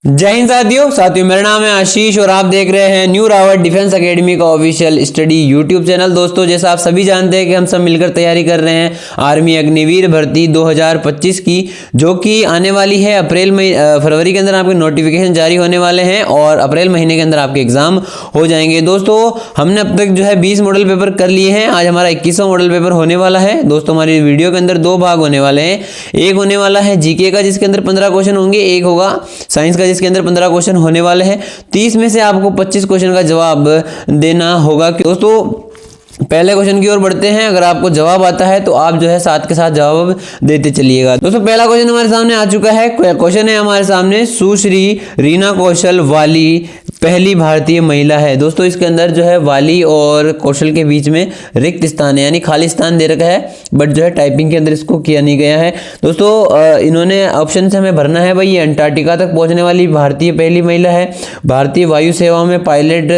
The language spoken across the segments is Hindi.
जय हिंद साथियों मेरा नाम है आशीष और आप देख रहे हैं न्यू रावत डिफेंस एकेडमी का ऑफिशियल स्टडी यूट्यूब चैनल। दोस्तों जैसा आप सभी जानते हैं कि हम सब मिलकर तैयारी कर रहे हैं आर्मी अग्निवीर भर्ती 2025 की, जो कि आने वाली है फरवरी के अंदर आपके नोटिफिकेशन जारी होने वाले हैं और अप्रैल महीने के अंदर आपके एग्जाम हो जाएंगे। दोस्तों हमने अब तक जो है 20 मॉडल पेपर कर लिए हैं। आज हमारा 21वां मॉडल पेपर होने वाला है। दोस्तों हमारी वीडियो के अंदर दो भाग होने वाले हैं। एक होने वाला है जीके का जिसके अंदर 15 क्वेश्चन होंगे, एक होगा साइंस का जिसके अंदर 15 क्वेश्चन होने वाले हैं। 30 में से आपको 25 क्वेश्चन का जवाब देना होगा। दोस्तों पहले क्वेश्चन की ओर बढ़ते हैं। अगर आपको जवाब आता है तो आप जो है साथ के साथ जवाब देते चलिएगा। दोस्तों पहला क्वेश्चन हमारे सामने आ चुका है। क्वेश्चन है हमारे सामने, सुश्री रीना कौशल वाली पहली भारतीय महिला है। दोस्तों इसके अंदर जो है वाली और कौशल के बीच में रिक्त स्थान है, यानी खाली स्थान दे रखा है, बट जो है टाइपिंग के अंदर इसको किया नहीं गया है। दोस्तों इन्होंने ऑप्शन से हमें भरना है भाई, ये अंटार्कटिका तक पहुंचने वाली भारतीय पहली महिला है, भारतीय वायु सेवा में पायलट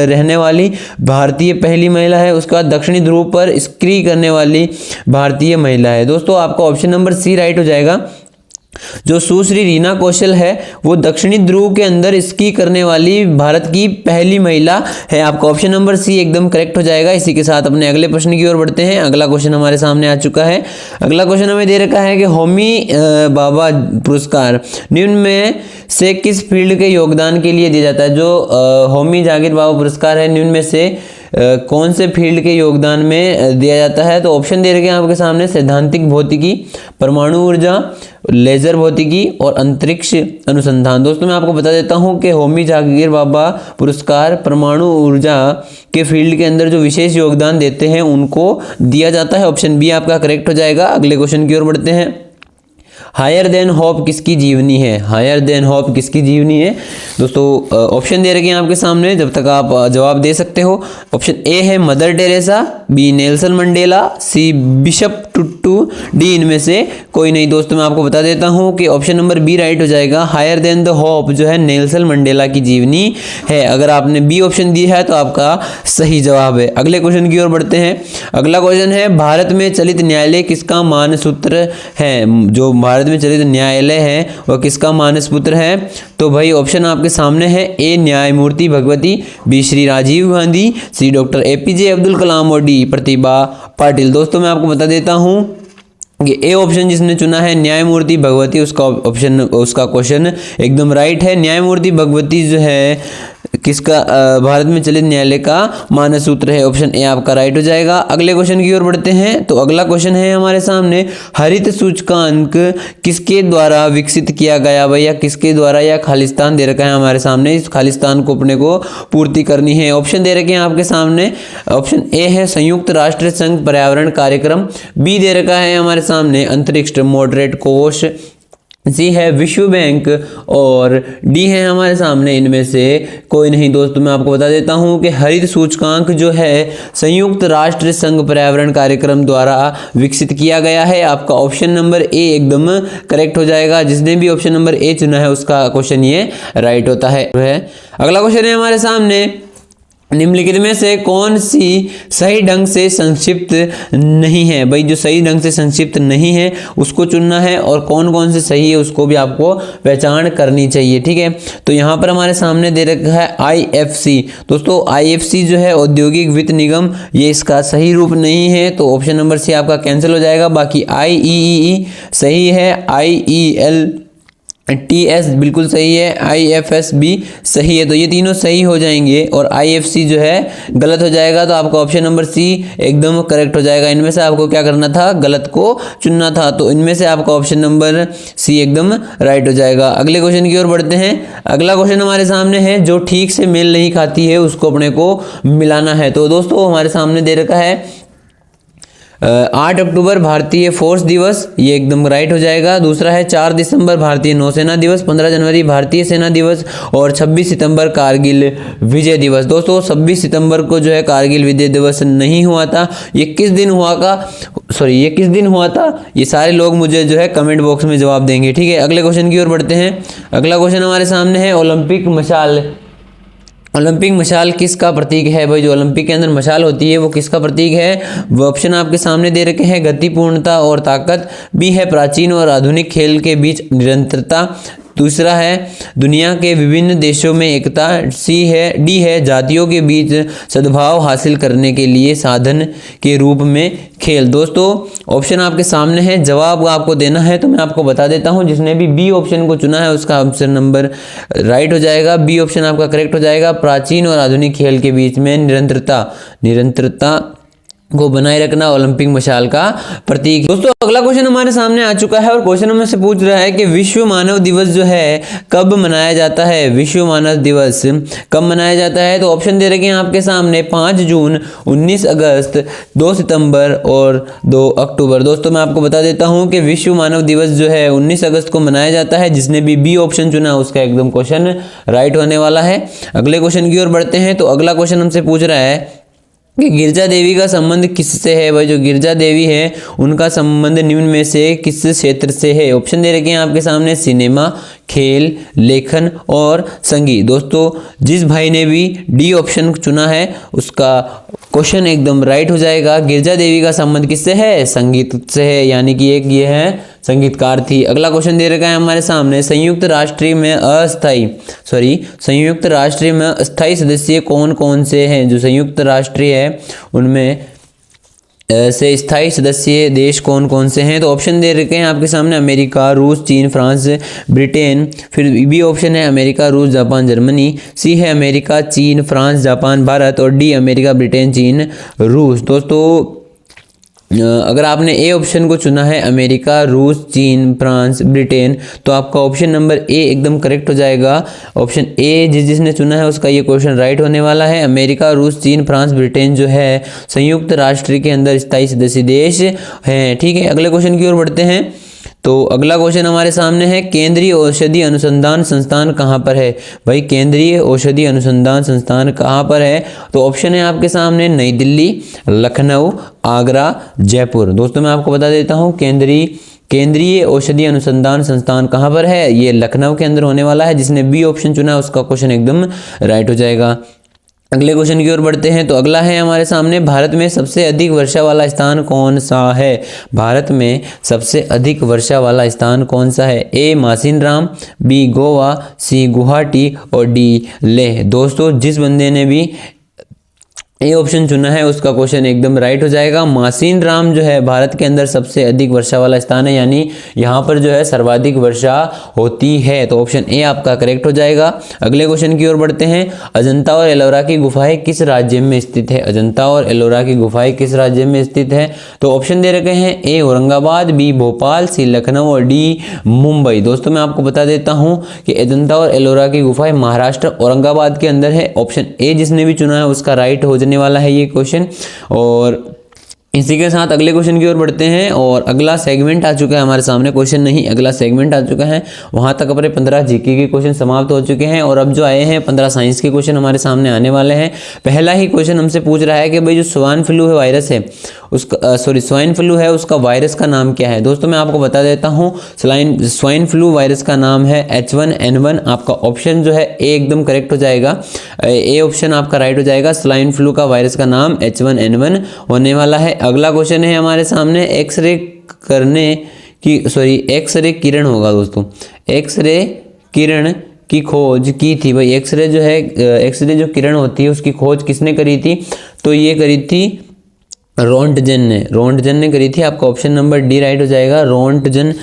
रहने वाली भारतीय पहली महिला है, उसके बाद दक्षिणी ध्रुव पर स्की करने वाली भारतीय महिला है। दोस्तों आपका ऑप्शन नंबर सी राइट हो जाएगा। जो सुश्री रीना कौशल है वो दक्षिणी ध्रुव के अंदर स्की करने वाली भारत की पहली महिला है। आपका ऑप्शन नंबर सी एकदम करेक्ट हो जाएगा। इसी के साथ अपने अगले प्रश्न की ओर बढ़ते हैं। अगला क्वेश्चन हमारे सामने आ चुका है। अगला क्वेश्चन हमें दे रखा है कि होमी भाभा पुरस्कार निम्न में से किस फील्ड के योगदान के लिए दिया जाता है। जो होमी जागीर भाभा पुरस्कार है निम्न में से कौन से फील्ड के योगदान में दिया जाता है। तो ऑप्शन दे रखे हैं आपके सामने, सैद्धांतिक भौतिकी, परमाणु ऊर्जा, लेजर भौतिकी और अंतरिक्ष अनुसंधान। दोस्तों मैं आपको बता देता हूं कि होमी जागीर भाभा पुरस्कार परमाणु ऊर्जा के फील्ड के अंदर जो विशेष योगदान देते हैं उनको दिया जाता है। ऑप्शन बी आपका करेक्ट हो जाएगा। अगले क्वेश्चन की ओर बढ़ते हैं। हायर देन होप किसकी जीवनी है। हायर देन होप किसकी जीवनी है। दोस्तों ऑप्शन दे रखे हैं आपके सामने, जब तक आप जवाब दे सकते हो। ऑप्शन ए है Mother Teresa, B Nelson Mandela, C Bishop Tutu, D इनमें से कोई नहीं। दोस्तों मैं आपको बता देता हूं कि ऑप्शन नंबर बी राइट हो जाएगा। हायर देन द होप जो है नेल्सन मंडेला की जीवनी है। अगर आपने बी ऑप्शन दिया है तो आपका सही जवाब है। अगले क्वेश्चन की ओर बढ़ते हैं। अगला क्वेश्चन है, भारत में चलित न्यायालय किसका मानसूत्र है। जो भारत में चलित न्यायालय है वह किसका मानसपुत्र है। तो भाई ऑप्शन आपके सामने है, ए न्यायमूर्ति भगवती, बी श्री राजीव गांधी, सी डॉक्टर एपीजे अब्दुल कलाम और डी प्रतिभा पाटिल। दोस्तों मैं आपको बता देता हूं कि ए ऑप्शन जिसने चुना है न्यायमूर्ति भगवती, उसका क्वेश्चन एकदम राइट है। न्यायमूर्ति भगवती जो है किसका भारत में चलित न्यायालय का मानसूत्र है। ऑप्शन ए आपका राइट हो जाएगा। अगले क्वेश्चन की ओर बढ़ते हैं। तो अगला क्वेश्चन है हमारे सामने, हरित सूचकांक किसके द्वारा विकसित किया गया भैया, किसके द्वारा, या खालिस्तान दे रखा है हमारे सामने, इस खालिस्तान को अपने को पूर्ति करनी है। ऑप्शन दे रखे हैं आपके सामने। ऑप्शन ए है संयुक्त राष्ट्र संघ पर्यावरण कार्यक्रम, बी दे रखा है हमारे सामने अंतरिक्ष मॉडरेट कोष, सी है विश्व बैंक और डी है हमारे सामने इनमें से कोई नहीं। दोस्तों मैं आपको बता देता हूं कि हरित सूचकांक जो है संयुक्त राष्ट्र संघ पर्यावरण कार्यक्रम द्वारा विकसित किया गया है। आपका ऑप्शन नंबर ए एकदम करेक्ट हो जाएगा। जिसने भी ऑप्शन नंबर ए चुना है उसका क्वेश्चन ये राइट होता है। अगला क्वेश्चन है हमारे सामने, निम्नलिखित में से कौन सी सही ढंग से संक्षिप्त नहीं है। भाई जो सही ढंग से संक्षिप्त नहीं है उसको चुनना है और कौन कौन से सही है उसको भी आपको पहचान करनी चाहिए, ठीक है। तो यहाँ पर हमारे सामने दे रखा है IFC। दोस्तों IFC जो है औद्योगिक वित्त निगम, ये इसका सही रूप नहीं है, तो ऑप्शन नंबर सी आपका कैंसिल हो जाएगा। बाकी IEEE सही है, IELTS बिल्कुल सही है, IFS भी सही है, तो ये तीनों सही हो जाएंगे और IFC जो है गलत हो जाएगा। तो आपका ऑप्शन नंबर सी एकदम करेक्ट हो जाएगा। इनमें से आपको क्या करना था, गलत को चुनना था, तो इनमें से आपका ऑप्शन नंबर सी एकदम राइट हो जाएगा। अगले क्वेश्चन की ओर बढ़ते हैं। अगला क्वेश्चन हमारे सामने है, जो ठीक से मेल नहीं खाती है उसको अपने को मिलाना है। तो दोस्तों हमारे सामने दे रखा है 8 अक्टूबर भारतीय फोर्स दिवस, ये एकदम राइट हो जाएगा। दूसरा है 4 दिसंबर भारतीय नौसेना दिवस, 15 जनवरी भारतीय सेना दिवस और 26 सितंबर कारगिल विजय दिवस। दोस्तों 26 सितंबर को जो है कारगिल विजय दिवस नहीं हुआ था। ये किस दिन हुआ था, ये सारे लोग मुझे जो है कमेंट बॉक्स में जवाब देंगे, ठीक है। अगले क्वेश्चन की ओर बढ़ते हैं। अगला क्वेश्चन हमारे सामने है, ओलंपिक मशाल ओलंपिक मशाल किसका प्रतीक है। भाई जो ओलंपिक के अंदर मशाल होती है वो किसका प्रतीक है। वो ऑप्शन आपके सामने दे रखे हैं, गति, पूर्णता और ताकत। बी है प्राचीन और आधुनिक खेल के बीच निरंतरता। दूसरा है दुनिया के विभिन्न देशों में एकता। डी है जातियों के बीच सद्भाव हासिल करने के लिए साधन के रूप में खेल। दोस्तों ऑप्शन आपके सामने है, जवाब आपको देना है तो मैं आपको बता देता हूं। जिसने भी बी ऑप्शन को चुना है उसका ऑप्शन नंबर राइट हो जाएगा, बी ऑप्शन आपका करेक्ट हो जाएगा। प्राचीन और आधुनिक खेल के बीच में निरंतरता को बनाए रखना ओलंपिक मशाल का प्रतीक। दोस्तों अगला क्वेश्चन हमारे सामने आ चुका है और क्वेश्चन हमें से पूछ रहा है कि विश्व मानव दिवस जो है कब मनाया जाता है। विश्व मानव दिवस कब मनाया जाता है, तो ऑप्शन दे रखे हैं आपके सामने 5 जून, 19 अगस्त, 2 सितंबर और 2 अक्टूबर। दोस्तों मैं आपको बता देता हूं कि विश्व मानव दिवस जो है 19 अगस्त को मनाया जाता है। जिसने भी बी ऑप्शन चुना उसका एकदम क्वेश्चन राइट होने वाला है। अगले क्वेश्चन की ओर बढ़ते हैं। तो अगला क्वेश्चन हमसे पूछ रहा है कि गिरजा देवी का संबंध किससे है। भाई जो गिरजा देवी है उनका संबंध निम्न में से किस क्षेत्र से है। ऑप्शन दे रखे हैं आपके सामने सिनेमा, खेल, लेखन और संगीत। दोस्तों जिस भाई ने भी डी ऑप्शन चुना है उसका क्वेश्चन एकदम राइट हो जाएगा। गिरजा देवी का संबंध किससे है, संगीत से है, यानी कि एक ये है संगीतकार थी। अगला क्वेश्चन दे रखा है हमारे सामने, संयुक्त राष्ट्र में अस्थायी सदस्य कौन कौन से हैं। जो संयुक्त राष्ट्र है उनमें से स्थायी सदस्य देश कौन कौन से हैं। तो ऑप्शन दे रखे हैं आपके सामने अमेरिका, रूस, चीन, फ्रांस, ब्रिटेन। फिर बी ऑप्शन है अमेरिका, रूस, जापान, जर्मनी। सी है अमेरिका, चीन, फ्रांस, जापान, भारत और डी अमेरिका, ब्रिटेन, चीन, रूस। दोस्तों अगर आपने ए ऑप्शन को चुना है अमेरिका, रूस, चीन, फ्रांस, ब्रिटेन, तो आपका ऑप्शन नंबर ए एकदम करेक्ट हो जाएगा। ऑप्शन ए जिसने चुना है उसका ये क्वेश्चन राइट होने वाला है। अमेरिका, रूस, चीन, फ्रांस, ब्रिटेन जो है संयुक्त राष्ट्र के अंदर स्थायी सदस्य देश हैं। ठीक है, अगले क्वेश्चन की ओर बढ़ते हैं। तो अगला क्वेश्चन हमारे सामने है, केंद्रीय औषधि अनुसंधान संस्थान कहाँ पर है। भाई केंद्रीय औषधि अनुसंधान संस्थान कहाँ पर है, तो ऑप्शन है आपके सामने नई दिल्ली, लखनऊ, आगरा, जयपुर। दोस्तों मैं आपको बता देता हूँ केंद्रीय औषधि अनुसंधान संस्थान कहाँ पर है, ये लखनऊ के अंदर होने वाला है। जिसने बी ऑप्शन चुना उसका क्वेश्चन एकदम राइट हो जाएगा। अगले क्वेश्चन की ओर बढ़ते हैं। तो अगला है हमारे सामने, भारत में सबसे अधिक वर्षा वाला स्थान कौन सा है। भारत में सबसे अधिक वर्षा वाला स्थान कौन सा है। ए मासिनराम, बी गोवा, सी गुवाहाटी और डी लेह। दोस्तों जिस बंदे ने भी ए ऑप्शन चुना है उसका क्वेश्चन एकदम राइट हो जाएगा। मासिनराम जो है भारत के अंदर सबसे अधिक वर्षा वाला स्थान है, यानी यहाँ पर जो है सर्वाधिक वर्षा होती है। तो ऑप्शन ए आपका करेक्ट हो जाएगा। अगले क्वेश्चन की ओर बढ़ते हैं। अजंता और एलोरा की गुफाएं किस राज्य में स्थित है। अजंता और एलोरा की गुफाएं किस राज्य में स्थित है, तो ऑप्शन दे रखे हैं ए औरंगाबाद, बी भोपाल, सी लखनऊ और डी मुंबई। दोस्तों मैं आपको बता देता हूँ कि अजंता और एलोरा की गुफाएं महाराष्ट्र औरंगाबाद के अंदर है। ऑप्शन ए जिसने भी चुना है उसका राइट हो वाला है ये क्वेश्चन। और इसी के साथ अगले क्वेश्चन की ओर बढ़ते हैं। और अगला सेगमेंट आ चुका है हमारे सामने, क्वेश्चन नहीं अगला सेगमेंट आ चुका है। वहां तक अपने 15 जीके के क्वेश्चन समाप्त हो चुके हैं और अब जो आए हैं 15 साइंस के क्वेश्चन हमारे सामने आने वाले हैं। पहला ही क्वेश्चन हमसे पूछ रहा है कि भाई जो स्वाइन फ्लू है वायरस है उसका स्वाइन फ्लू है उसका वायरस का नाम क्या है। दोस्तों मैं आपको बता देता हूँ स्वाइन फ्लू वायरस का नाम है H1N1। आपका ऑप्शन जो है ए एकदम करेक्ट हो जाएगा, ए ऑप्शन आपका राइट हो जाएगा। स्वाइन फ्लू का वायरस का नाम H1N1 होने वाला है। अगला क्वेश्चन है हमारे सामने, एक्सरे किरण होगा। दोस्तों एक्सरे किरण की खोज की थी। भाई एक्सरे जो किरण होती है उसकी खोज किसने करी थी, तो ये करी थी रोंटजन ने करी थी। आपका ऑप्शन नंबर डी राइट हो जाएगा। रोंटजन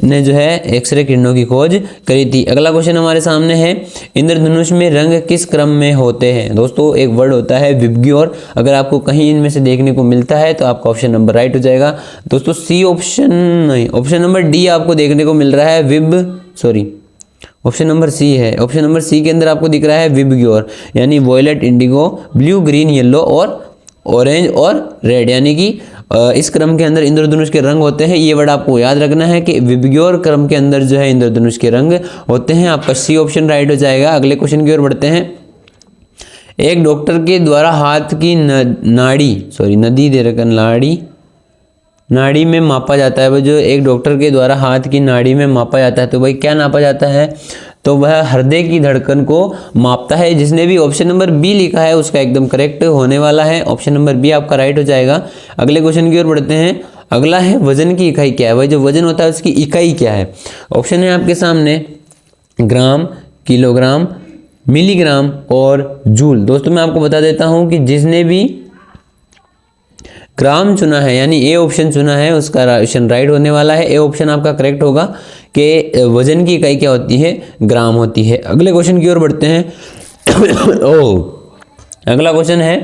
ने जो है एक्सरे किरणों की खोज करी थी। अगला क्वेश्चन हमारे सामने है, इंद्रधनुष में रंग किस क्रम में होते हैं। दोस्तों एक वर्ड होता है विबग्योर, अगर आपको कहीं इनमें से देखने को मिलता है तो आपका ऑप्शन नंबर राइट हो जाएगा। दोस्तों सी ऑप्शन नहीं, ऑप्शन नंबर डी आपको देखने को मिल रहा है ऑप्शन नंबर सी है। ऑप्शन नंबर सी के अंदर आपको दिख रहा है विबग्योर, यानी violet, indigo, blue, green, yellow और ऑरेंज और रेड, यानी कि इस क्रम के अंदर इंद्रधनुष के रंग होते हैं। ये वर्ड आपको याद रखना है कि विबग्योर क्रम के अंदर जो है इंद्रधनुष के रंग होते हैं। आपका सी ऑप्शन राइट हो जाएगा। अगले क्वेश्चन की ओर बढ़ते हैं। एक डॉक्टर के द्वारा हाथ की नाड़ी में मापा जाता है। जो एक डॉक्टर के द्वारा हाथ की नाड़ी में मापा जाता है, तो भाई क्या नापा जाता है, तो वह हृदय की धड़कन को मापता है। जिसने भी ऑप्शन नंबर बी लिखा है उसका एकदम करेक्ट होने वाला है। ऑप्शन नंबर बी आपका राइट हो जाएगा। अगले क्वेश्चन की ओर बढ़ते हैं। अगला है वजन की इकाई क्या है। भाई जो वजन होता है उसकी इकाई क्या है। ऑप्शन है आपके सामने ग्राम, किलोग्राम, मिलीग्राम और जूल। दोस्तों मैं आपको बता देता हूं कि जिसने भी ग्राम चुना है यानी ए ऑप्शन चुना है उसका ऑप्शन राइट होने वाला है। ए ऑप्शन आपका करेक्ट होगा कि वजन की इकाई क्या होती है, ग्राम होती है। अगले क्वेश्चन की ओर बढ़ते हैं। अगला क्वेश्चन है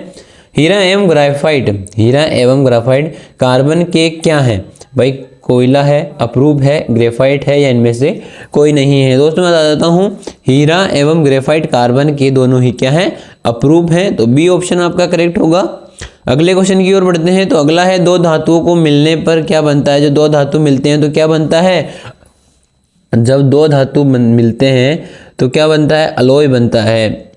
हीरा एवं ग्रेफाइट। हीरा एवं ग्रेफाइट कार्बन के क्या है? भाई कोयला है, अप्रूव है, ग्रेफाइट है या इनमें से कोई नहीं है। दोस्तों मैं बता देता हूँ हीरा एवं ग्रेफाइट कार्बन के दोनों ही क्या है, अप्रूव है। तो बी ऑप्शन आपका करेक्ट होगा। अगले क्वेश्चन की ओर बढ़ते हैं। तो अगला है दो धातुओं को मिलने पर क्या बनता है? जो दो धातु मिलते हैं तो क्या बनता है? जब दो धातु मिलते हैं तो क्या बनता है? अलॉय बनता है।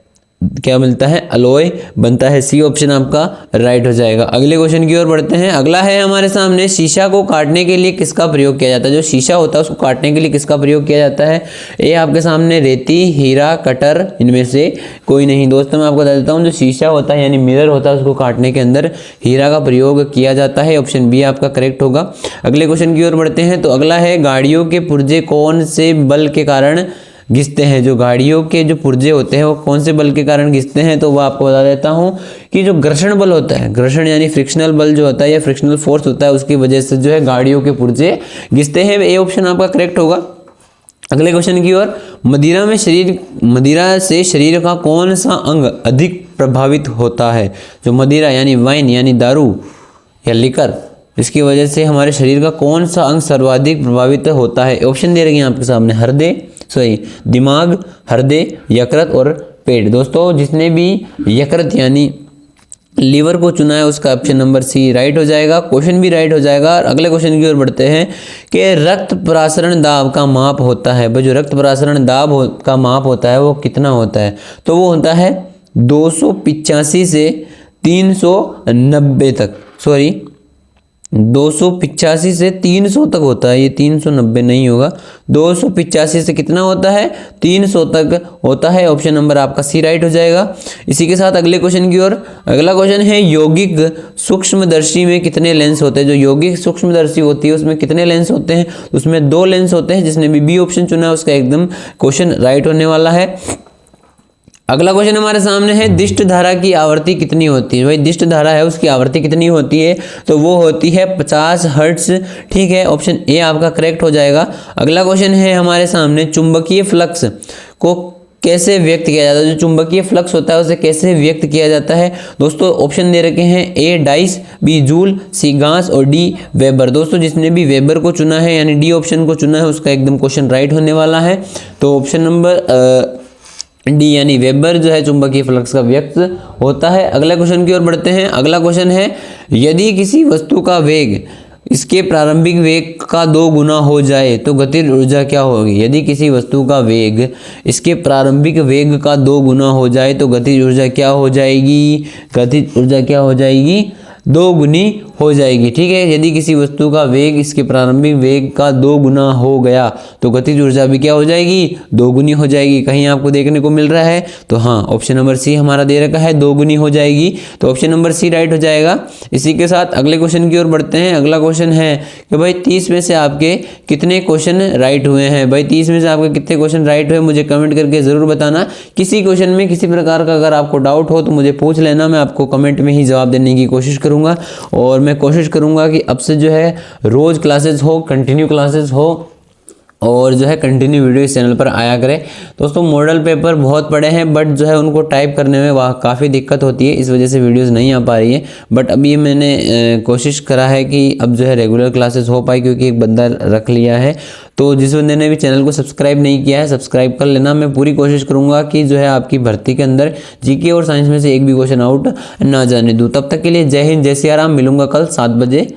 क्या मिलता है? अलॉय बनता है। सी ऑप्शन आपका राइट हो जाएगा। अगले क्वेश्चन की ओर बढ़ते हैं। अगला है हमारे सामने शीशा को काटने के लिए किसका प्रयोग किया जाता है? जो शीशा होता है उसको काटने के लिए किसका प्रयोग किया जाता है? ये आपके सामने रेती, हीरा, कटर, इनमें से कोई नहीं। दोस्तों मैं आपको बता देता हूँ जो शीशा होता है यानी मिरर होता है उसको काटने के अंदर हीरा का प्रयोग किया जाता है। ऑप्शन बी आपका करेक्ट होगा। अगले क्वेश्चन की ओर बढ़ते हैं। तो अगला है गाड़ियों के पुर्जे कौन से बल के कारण घिसते हैं? जो गाड़ियों के जो पुर्जे होते हैं वो कौन से बल के कारण घिसते हैं? तो वो आपको बता देता हूँ कि जो घर्षण बल होता है, घर्षण यानी फ्रिक्शनल बल जो होता है या फ्रिक्शनल फोर्स होता है उसकी वजह से जो है गाड़ियों के पुर्जे घिसते हैं। ए ऑप्शन आपका करेक्ट होगा। अगले क्वेश्चन की ओर मदिरा से शरीर का कौन सा अंग अधिक प्रभावित होता है? जो मदिरा यानी वाइन यानी दारू या लिकर, इसकी वजह से हमारे शरीर का कौन सा अंग सर्वाधिक प्रभावित होता है? ऑप्शन दे रखे हैं आपके सामने, दिमाग, हृदय, यकृत और पेट। दोस्तों जिसने भी यकृत यानी लीवर को चुना है उसका ऑप्शन नंबर सी राइट हो जाएगा। क्वेश्चन भी राइट हो जाएगा। और अगले क्वेश्चन की ओर बढ़ते हैं कि रक्त प्रसारण दाब का माप होता है। भाई जो रक्त प्रसारण दाब का माप होता है वो कितना होता है? तो वो होता है 285 से 390 तक, 285 से 300 तक होता है। ये 390 नहीं होगा, 285 से कितना होता है? 300 तक होता है। ऑप्शन नंबर आपका सी राइट हो जाएगा। इसी के साथ अगले क्वेश्चन की ओर। अगला क्वेश्चन है यौगिक सूक्ष्मदर्शी में कितने लेंस होते हैं? जो यौगिक सूक्ष्मदर्शी होती है उसमें कितने लेंस होते हैं? उसमें 2 लेंस होते हैं। जिसने भी बी ऑप्शन चुना है उसका एकदम क्वेश्चन राइट होने वाला है। अगला क्वेश्चन हमारे सामने है दिष्ट धारा की आवृत्ति कितनी होती है? भाई दिष्ट धारा है उसकी आवृत्ति कितनी होती है? तो वो होती है 50 हर्ट्ज। ठीक है, ऑप्शन ए आपका करेक्ट हो जाएगा। अगला क्वेश्चन है हमारे सामने चुंबकीय फ्लक्स को कैसे व्यक्त किया जाता है? जो चुंबकीय फ्लक्स होता है उसे कैसे व्यक्त किया जाता है? दोस्तों ऑप्शन दे रखे हैं ए डाइस, बी जूल, सी गांस और डी वेबर। दोस्तों जिसने भी वेबर को चुना है यानी डी ऑप्शन को चुना है उसका एकदम क्वेश्चन राइट होने वाला है। तो ऑप्शन नंबर डी यानी वेबर जो है चुंबकीय फ्लक्स का व्यक्त होता है। अगला क्वेश्चन की ओर बढ़ते हैं। अगला क्वेश्चन है यदि किसी वस्तु का वेग इसके प्रारंभिक वेग का 2 गुना हो जाए तो गतिज ऊर्जा क्या होगी? यदि किसी वस्तु का वेग इसके प्रारंभिक वेग का 2 गुना हो जाए तो गतिज ऊर्जा क्या हो जाएगी? गतिज ऊर्जा क्या हो जाएगी? 2 गुनी हो जाएगी। ठीक है, यदि किसी वस्तु का वेग इसके प्रारंभिक वेग का 2 गुना हो गया तो गतिज ऊर्जा भी क्या हो जाएगी? 2 गुनी हो जाएगी। कहीं आपको देखने को मिल रहा है? तो हाँ, ऑप्शन नंबर सी हमारा दे रखा है 2 गुनी हो जाएगी। तो ऑप्शन नंबर सी राइट हो जाएगा। इसी के साथ अगले क्वेश्चन की ओर बढ़ते हैं। अगला क्वेश्चन है कि भाई 30 में से आपके कितने क्वेश्चन राइट हुए हैं? भाई 30 में से आपके कितने क्वेश्चन राइट हुए मुझे कमेंट करके ज़रूर बताना। किसी क्वेश्चन में किसी प्रकार का अगर आपको डाउट हो तो मुझे पूछ लेना, मैं आपको कमेंट में ही जवाब देने की कोशिश करूँगा। और मैं कोशिश करूंगा कि अब से जो है रोज़ क्लासेस हो, कंटिन्यू क्लासेस हो और जो है कंटिन्यू वीडियो इस चैनल पर आया करें। दोस्तों मॉडल पेपर बहुत पड़े हैं बट जो है उनको टाइप करने में वहाँ काफ़ी दिक्कत होती है, इस वजह से वीडियोस नहीं आ पा रही है। बट अभी मैंने कोशिश करा है कि अब जो है रेगुलर क्लासेस हो पाए, क्योंकि एक बंदा रख लिया है। तो जिस बंदे ने भी चैनल को सब्सक्राइब नहीं किया है सब्सक्राइब कर लेना। मैं पूरी कोशिश करूँगा कि जो है आपकी भर्ती के अंदर जीके और साइंस में से एक भी क्वेश्चन आउट ना जाने दूँ। तब तक के लिए जय हिंद, जय सिया राम। मिलूंगा कल 7 बजे।